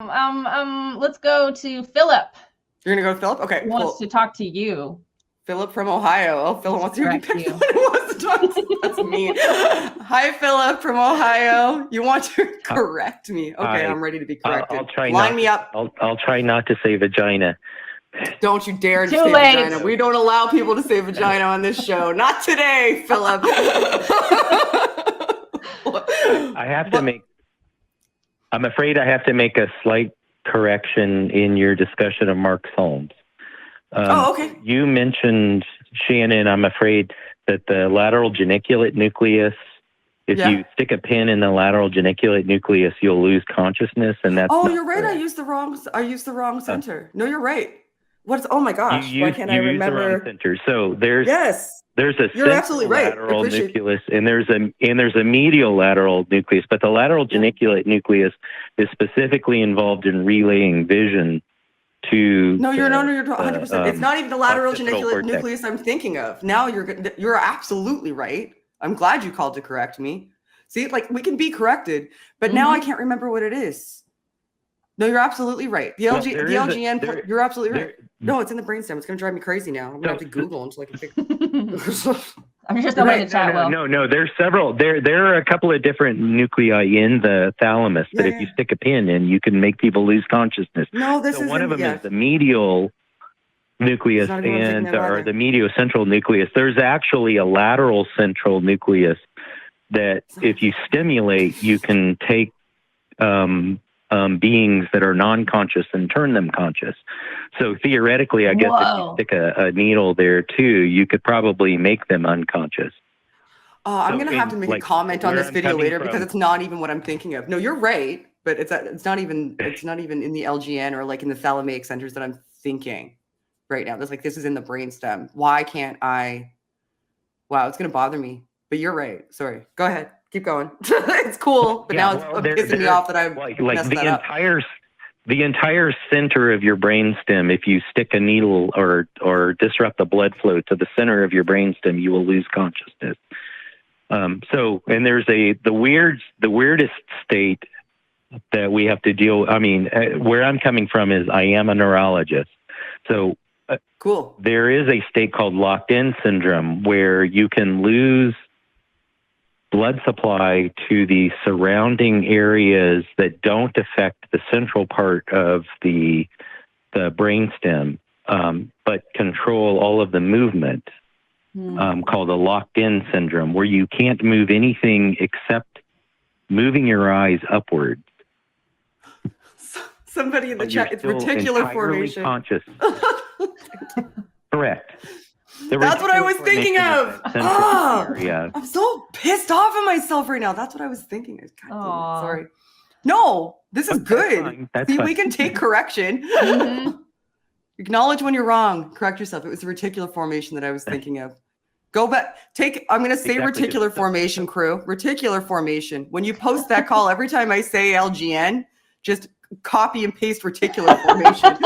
Let's go to Philip. You're gonna go to Philip? Okay, He wants to talk to you. Philip from Ohio. Oh, Philip wants you to pick someone who wants to talk to. That's mean. Hi, Philip from Ohio. You want to correct me? Okay, I'm ready to be corrected. I'll try. Line me up. I'll try not to say vagina. Don't you dare to say vagina. We don't allow people to say vagina on this show. Not today, Philip. I have to make. I'm afraid I have to make a slight correction in your discussion of Mark Solms. Okay. You mentioned, Shannon, I'm afraid that the lateral geniculate nucleus, if you stick a pin in the lateral geniculate nucleus, you'll lose consciousness, and that's. Oh, you're right. Correct. I used the wrong center. No, you're right. Oh my gosh! Why can't I remember? The wrong center. So there's a you're absolutely right. Lateral nucleus, and there's a medial lateral nucleus, but the lateral geniculate nucleus is specifically involved in relaying vision to. You're 100%. It's not even the lateral geniculate nucleus I'm thinking of. Now you're absolutely right. I'm glad you called to correct me. See, like we can be corrected, but now I can't remember what it is. No, you're absolutely right. The LGN, you're absolutely right. No, it's in the brainstem. It's going to drive me crazy now. I'm going to have to Google until I can figure I'm just not in the chat. No. There's several. There are a couple of different nuclei in the thalamus that if you stick a pin in, you can make people lose consciousness. No, this is one of them is the medial nucleus or the mediocentral nucleus. There's actually a lateral central nucleus that if you stimulate, you can take beings that are non-conscious and turn them conscious. So theoretically, I guess if you stick a needle there too, you could probably make them unconscious. I'm going to have to make a comment on this video later because it's not even what I'm thinking of. No, you're right, but it's not even in the LGN or like in the thalamaic centers that I'm thinking right now. This is in the brainstem. Why can't I? Wow, it's going to bother me. But you're right. Sorry. Go ahead. Keep going. It's cool, but now it's pissing me off that I've messed that up. The entire center of your brainstem, if you stick a needle or disrupt the blood flow to the center of your brainstem, you will lose consciousness. And there's the weirdest state that we have to deal. I mean, where I'm coming from is I am a neurologist, so cool. There is a state called locked-in syndrome where you can lose blood supply to the surrounding areas that don't affect the central part of the brainstem, but control all of the movement, called a locked-in syndrome, where you can't move anything except moving your eyes upward. Somebody in the chat, it's reticular formation. Conscious. Correct. That's what I was thinking of. I'm so pissed off at myself right now. That's what I was thinking. Sorry. No, this is good. See, we can take correction. Acknowledge when you're wrong. Correct yourself. It was the reticular formation that I was thinking of. Go back. I'm going to say reticular formation, crew. Reticular formation. When you post that call, every time I say LGN, just copy and paste reticular formation.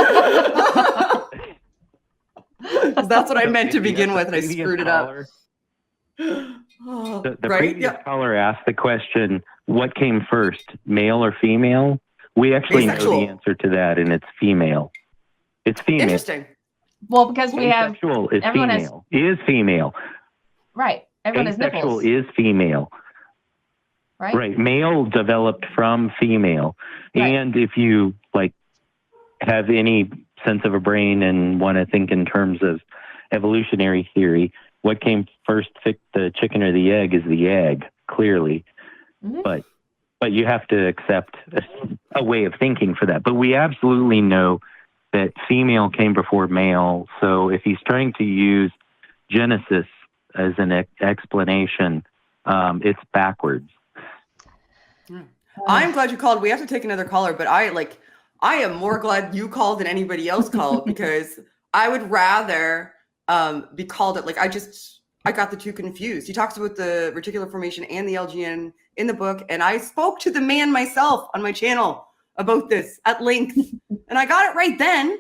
That's what I meant to begin with, and I screwed it up. The previous caller asked the question, what came first, male or female? We actually know the answer to that, and it's female. It's female. Interesting. Well, because we have... Asexual is female. Is female. Right. Everyone has nipples. Asexual is female. Right. Male developed from female. Right. And if you have any sense of a brain and want to think in terms of evolutionary theory, what came first, the chicken or the egg, is the egg, clearly. But you have to accept a way of thinking for that. But we absolutely know that female came before male. So if he's trying to use Genesis as an explanation, it's backwards. I'm glad you called. We have to take another caller, but I am more glad you called than anybody else called because I would rather be called it. I got the two confused. He talks about the reticular formation and the LGN in the book, and I spoke to the man myself on my channel about this at length, and I got it right then.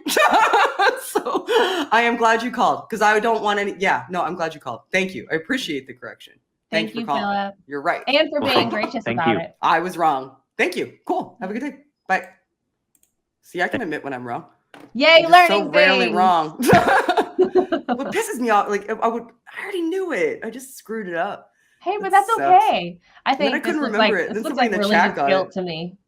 So I am glad you called because I don't want any. Yeah, no, I'm glad you called. Thank you. I appreciate the correction. Thank you, Philip. You're right. And for being gracious about it. I was wrong. Thank you. Cool. Have a good day. Bye. See, I can admit when I'm wrong. Yay, I'm learning so rarely things. wrong. What pisses me off, like I already knew it. I just screwed it up. Hey, but that's okay. I think I couldn't this looks remember like it. this Then looks somebody like in the chat religious got guilt it. to me.